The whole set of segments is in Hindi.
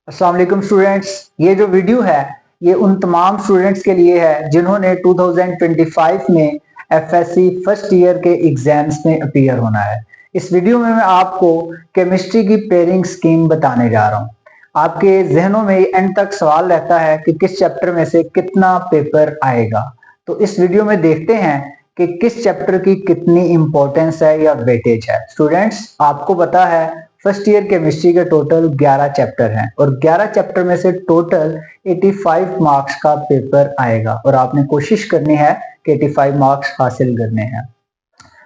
अस्सलाम वालेकुम स्टूडेंट्स। ये जो वीडियो है ये उन तमाम स्टूडेंट्स के लिए है जिन्होंने 2025 में एफएससी फर्स्ट ईयर के एग्जाम्स में अपीयर होना है। इस वीडियो में मैं आपको केमिस्ट्री की पेयरिंग स्कीम बताने जा रहा हूँ। आपके जहनों में एंड तक सवाल रहता है कि किस चैप्टर में से कितना पेपर आएगा, तो इस वीडियो में देखते हैं कि किस चैप्टर की कितनी इंपॉर्टेंस है या वेटेज है। स्टूडेंट्स, आपको पता है फर्स्ट ईयर केमिस्ट्री के टोटल 11 चैप्टर हैं और 11 चैप्टर में से टोटल 85 मार्क्स का पेपर आएगा और आपने कोशिश करनी है कि 85 मार्क्स हासिल करने हैं।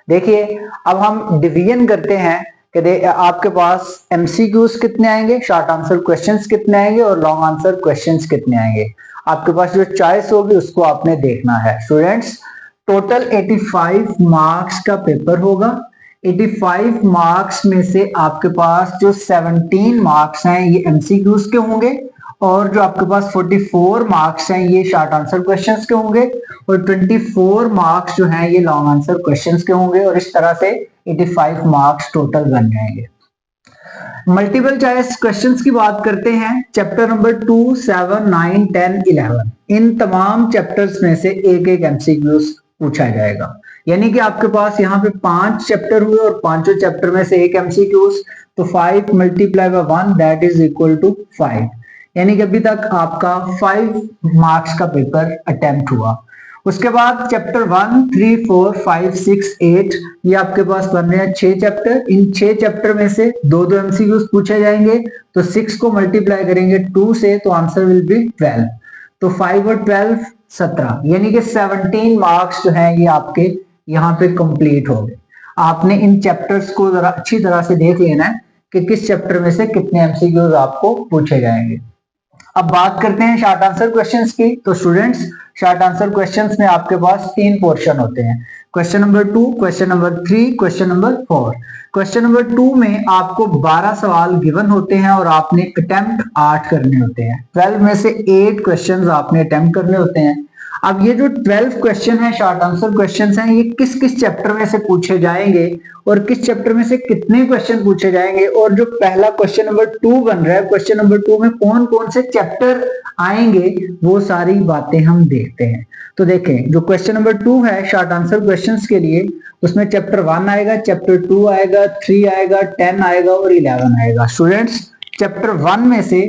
देखिए, अब हम डिवीजन करते हैं कि आपके पास एमसीक्यूज कितने आएंगे, शॉर्ट आंसर क्वेश्चंस कितने आएंगे और लॉन्ग आंसर क्वेश्चंस कितने आएंगे। आपके पास जो चॉइस होगी उसको आपने देखना है। स्टूडेंट्स, टोटल 85 मार्क्स का पेपर होगा। 85 मार्क्स में से आपके पास जो 17 मार्क्स हैं ये एमसीक्यूज के होंगे और जो आपके पास 44 मार्क्स हैं ये शॉर्ट आंसर क्वेश्चंस के होंगे और 24 मार्क्स जो हैं ये लॉन्ग आंसर क्वेश्चंस के होंगे और इस तरह से 85 मार्क्स टोटल बन जाएंगे। मल्टीपल चॉइस क्वेश्चंस की बात करते हैं। चैप्टर नंबर 2, 7, 9, 10, 11 इन तमाम चैप्टर्स में से एक एक एमसीक्यूज पूछा जाएगा। यानी कि आपके पास यहाँ पे 5 चैप्टर हुए और पांचों चैप्टर में से एक एमसीक्यूज, तो 5 multiply by 1 that is equal to 5। यानी कि अभी तक आपका 5 मार्क्स का पेपर अटेम्प्ट हुआ। उसके बाद चैप्टर 1, 3, 4, 5, 6, 8 ये आपके पास बन रहे हैं 6 चैप्टर। इन 6 चैप्टर में से दो दो एमसीक्यूज पूछे जाएंगे, तो 6 को मल्टीप्लाई करेंगे 2 से तो आंसर विल बी 12। तो 5 और 12 17, यानी कि 17 मार्क्स जो है ये आपके यहाँ पे कंप्लीट हो गए। आपने इन चैप्टर्स को जरा अच्छी तरह से देख लेना है कि किस चैप्टर में से कितने एमसीक्यूज आपको पूछे जाएंगे। अब बात करते हैं शॉर्ट आंसर क्वेश्चंस की। तो स्टूडेंट्स, शॉर्ट आंसर क्वेश्चंस में आपके पास 3 पोर्शन होते हैं, question number 2, question number 3, question number 4। Question number 2 में आपको 12 सवाल गिवन होते हैं और आपने अटेम्प्ट 8 करने होते हैं। 12 में से 8 क्वेश्चंस आपने अटेम्प्ट करने होते हैं। अब ये जो 12 क्वेश्चन है शॉर्ट आंसर क्वेश्चंस हैं, ये किस किस चैप्टर में से पूछे जाएंगे और किस चैप्टर में से कितने क्वेश्चन पूछे जाएंगे और जो पहला क्वेश्चन नंबर 2 बन रहा है, क्वेश्चन नंबर 2 में कौन कौन से चैप्टर आएंगे, वो सारी बातें हम देखते हैं। तो देखें, जो क्वेश्चन नंबर 2 है शॉर्ट आंसर क्वेश्चंस के लिए, उसमें चैप्टर 1 आएगा, चैप्टर 2 आएगा, 3 आएगा, 10 आएगा और 11 आएगा। स्टूडेंट्स, चैप्टर 1 में से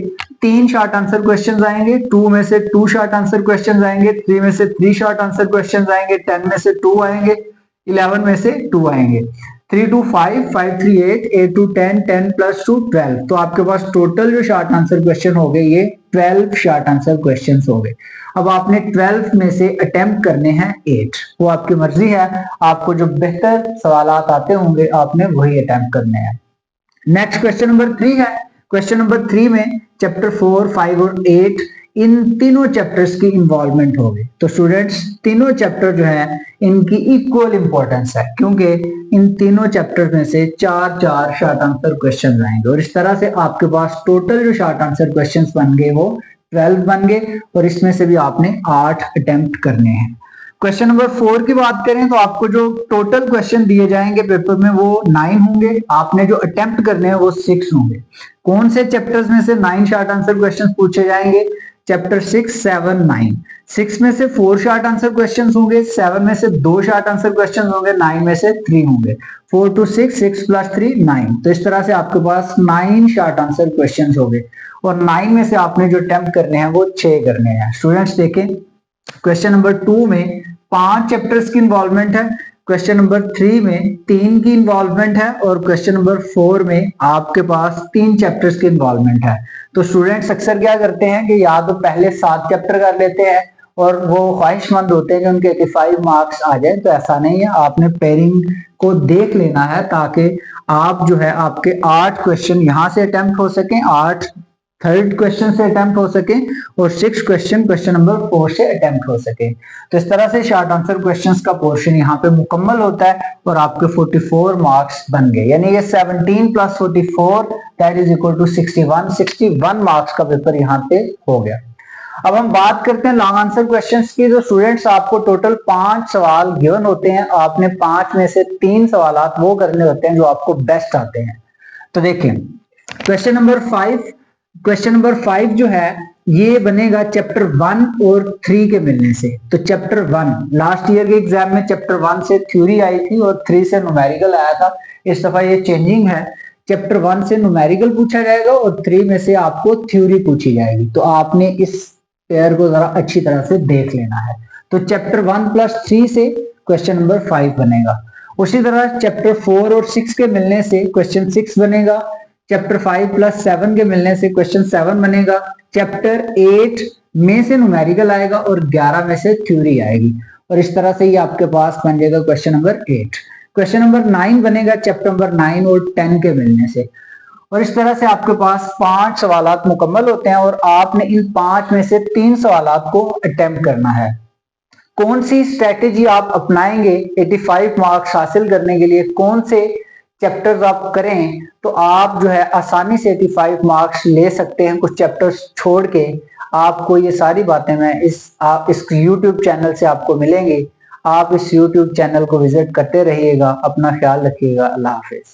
3 शॉर्ट आंसर क्वेश्चंस आएंगे, 2 में से 2 शॉर्ट आंसर क्वेश्चंस आएंगे, 3 में से 3 शॉर्ट आंसर क्वेश्चंस आएंगे, 10 में से 2 आएंगे, 11 में से 2 आएंगे। 3 2 5, 5 3 8, 8 2 10, 10 प्लस 2 12। तो आपके पास टोटल जो शॉर्ट आंसर क्वेश्चन हो गए ये 12 शॉर्ट आंसर क्वेश्चंस हो गए। अब आपने 12 में से अटेम्प्ट करने हैं 8, वो आपकी मर्जी है। आपको जो बेहतर सवालात आते होंगे आपने वही अटेम्प्ट करने हैं। नेक्स्ट क्वेश्चन नंबर 3 है। क्वेश्चन नंबर 3 में चैप्टर 4, 5 और 8 इन तीनों चैप्टर्स की इन्वॉल्वमेंट होगी। तो स्टूडेंट्स, तीनों चैप्टर जो है इनकी इक्वल इंपॉर्टेंस है, क्योंकि इन तीनों चैप्टर में से 4 शॉर्ट आंसर क्वेश्चन आएंगे और इस तरह से आपके पास टोटल जो शॉर्ट आंसर क्वेश्चन बन गए वो 12 बन गए और इसमें से भी आपने 8 अटेम्प्ट करने हैं। क्वेश्चन नंबर 4 की बात करें तो आपको जो टोटल क्वेश्चन दिए जाएंगे पेपर में वो 9 होंगे, आपने जो अटेम्प्ट करने हैं वो 6 होंगे। कौन से चैप्टर्स में से 9 शॉर्ट आंसर क्वेश्चन पूछे जाएंगे? चैप्टर 6, 7, 9। 6 में से 4 शॉर्ट आंसर क्वेश्चन होंगे, 7 में से 2 शॉर्ट आंसर क्वेश्चन होंगे, 9 में से 3 होंगे। 4 to 6, 6 plus 3, 9। तो इस तरह से आपके पास 9 शॉर्ट आंसर क्वेश्चन हो गए और 9 में से आपने जो अटेम्प्ट करने हैं वो 6 करने हैं। स्टूडेंट्स देखें, क्वेश्चन नंबर 2 में 5 चैप्टर्स की इन्वॉल्वमेंट है, क्वेश्चन नंबर 3 में 3 की इन्वॉल्वमेंट है और क्वेश्चन नंबर 4 में आपके पास 3 चैप्टर्स की इन्वॉल्वमेंट है। तो स्टूडेंट्स अक्सर क्या करते हैं कि या तो पहले 7 चैप्टर कर लेते हैं और वो ख्वाहिशमंद होते हैं कि उनके 85 मार्क्स आ जाए। तो ऐसा नहीं है, आपने पेयरिंग को देख लेना है ताकि आप जो है आपके 8 क्वेश्चन यहाँ से अटेम्प्ट हो सके, 8 थर्ड क्वेश्चन से अटेम्प्ट हो सके और 6 क्वेश्चन नंबर 4 से अटेम्प्ट हो सके। तो इस तरह से शॉर्ट आंसर क्वेश्चंस का पोर्शन यहाँ पे मुकम्मल होता है और आपके 44 मार्क्स बन गए। यानी ये 17 plus 44 that is equal to 61 marks का पेपर यहाँ पे हो गया। अब हम बात करते हैं लॉन्ग आंसर क्वेश्चंस की। तो स्टूडेंट्स, आपको टोटल 5 सवाल गिवन होते हैं, आपने 5 में से 3 सवाल वो करने होते हैं जो आपको बेस्ट आते हैं। तो देखिए, क्वेश्चन नंबर 5 क्वेश्चन नंबर 5 जो है ये बनेगा चैप्टर 1 और 3 के मिलने से। तो चैप्टर 1 लास्ट ईयर के एग्जाम में चैप्टर 1 से थ्योरी आई थी और 3 से न्यूमेरिकल आया था। इस दफा ये चेंजिंग है, चैप्टर 1 से न्यूमेरिकल पूछा जाएगा और 3 में से आपको थ्योरी पूछी जाएगी। तो आपने इस पेयर को जरा अच्छी तरह से देख लेना है। तो चैप्टर 1 + 3 से क्वेश्चन नंबर 5 बनेगा। उसी तरह चैप्टर 4 और 6 के मिलने से क्वेश्चन 6 बनेगा। चैप्टर 5 + 7 के मिलने से क्वेश्चन 7 बनेगा। चैप्टर 8 में से न्यूमेरिकल आएगा और 11 में से थ्योरी आएगी और इस तरह से ये आपके पास बन जाएगा क्वेश्चन नंबर 8। क्वेश्चन नंबर 9 बनेगा चैप्टर नंबर 9 और 10 के मिलने से और इस तरह से आपके पास 5 सवालात मुकम्मल होते हैं और आपने इन 5 में से 3 सवालात को अटेम्प्ट करना है। कौन सी स्ट्रेटेजी आप अपनाएंगे 85 मार्क्स हासिल करने के लिए, कौन से चैप्टर्स आप करें तो आप जो है आसानी से 85 मार्क्स ले सकते हैं। कुछ चैप्टर्स छोड़ के आपको ये सारी बातें मैं इस YouTube चैनल से आपको मिलेंगे। आप इस YouTube चैनल को विजिट करते रहिएगा। अपना ख्याल रखिएगा। अल्लाह हाफिज।